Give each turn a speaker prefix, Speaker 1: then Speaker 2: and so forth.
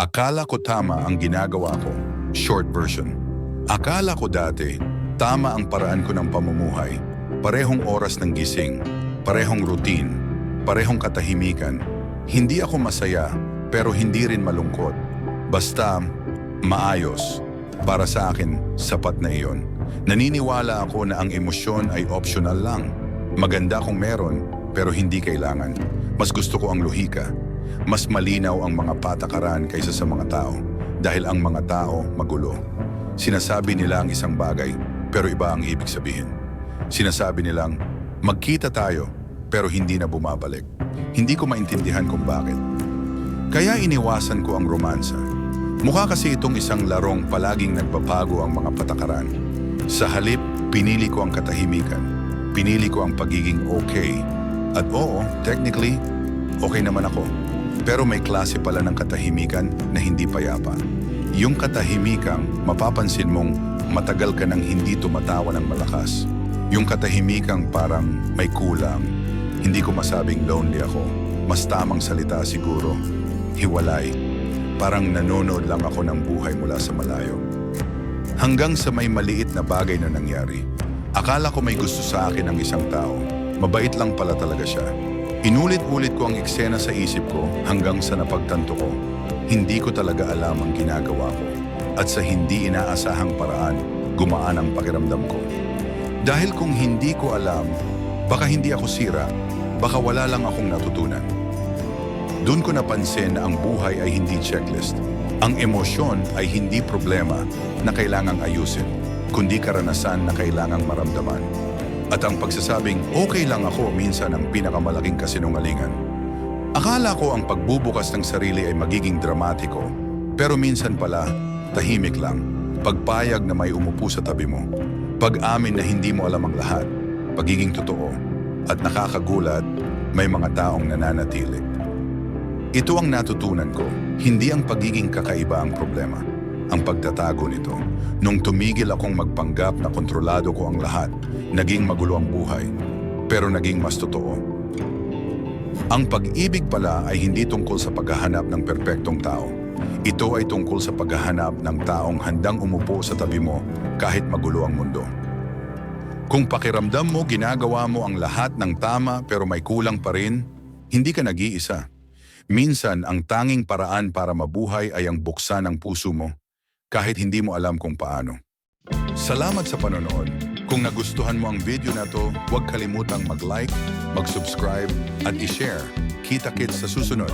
Speaker 1: Akala ko tama ang ginagawa ko. Short version. Akala ko dati, tama ang paraan ko ng pamumuhay. Parehong oras ng gising, parehong routine, parehong katahimikan. Hindi ako masaya, pero hindi rin malungkot. Basta, maayos. Para sa akin, sapat na iyon. Naniniwala ako na ang emosyon ay optional lang. Maganda kung meron, pero hindi kailangan. Mas gusto ko ang lohika. Mas malinaw ang mga patakaran kaysa sa mga tao. Dahil ang mga tao magulo. Sinasabi nila ang isang bagay, pero iba ang ibig sabihin. Sinasabi nilang, magkita tayo, pero hindi na bumabalik. Hindi ko maintindihan kung bakit. Kaya iniwasan ko ang romansa. Mukha kasi itong isang larong palaging nagbabago ang mga patakaran. Sa halip, pinili ko ang katahimikan. Pinili ko ang pagiging okay. At oo, technically, okay naman ako. Pero may klase pala ng katahimikan na hindi payapa. Yung katahimikang mapapansin mong matagal ka nang hindi tumatawa ng malakas. Yung katahimikang parang may kulang. Hindi ko masabing lonely ako. Mas tamang salita siguro. Hiwalay. Parang nanonood lang ako ng buhay mula sa malayo. Hanggang sa may maliit na bagay na nangyari. Akala ko may gusto sa akin ang isang tao. Mabait lang pala talaga siya. Inulit-ulit ko ang eksena sa isip ko hanggang sa napagtanto ko. Hindi ko talaga alam ang ginagawa ko. At sa hindi inaasahang paraan, gumaan ang pakiramdam ko. Dahil kung hindi ko alam, baka hindi ako sira, baka wala lang akong natutunan. Doon ko napansin na ang buhay ay hindi checklist. Ang emosyon ay hindi problema na kailangang ayusin, kundi karanasan na kailangang maramdaman. At ang pagsasabing okay lang ako minsan ang pinakamalaking kasinungalingan. Akala ko ang pagbubukas ng sarili ay magiging dramatiko, pero minsan pala, tahimik lang. Pagpayag na may umupo sa tabi mo. Pag-amin na hindi mo alam ang lahat. Pagiging totoo. At nakakagulat, may mga taong nananatili. Ito ang natutunan ko, hindi ang pagiging kakaiba ang problema. Ang pagtatago nito. Nung tumigil akong magpanggap na kontrolado ko ang lahat, naging magulo ang buhay, pero naging mas totoo. Ang pag-ibig pala ay hindi tungkol sa paghahanap ng perpektong tao. Ito ay tungkol sa paghahanap ng taong handang umupo sa tabi mo kahit magulo ang mundo. Kung pakiramdam mo ginagawa mo ang lahat ng tama pero may kulang pa rin, hindi ka nag-iisa. Minsan ang tanging paraan para mabuhay ay ang buksan ng puso mo kahit hindi mo alam kung paano. Salamat sa panonood. Kung nagustuhan mo ang video na to, huwag kalimutang mag-like, mag-subscribe at i-share. Kita-kits sa susunod.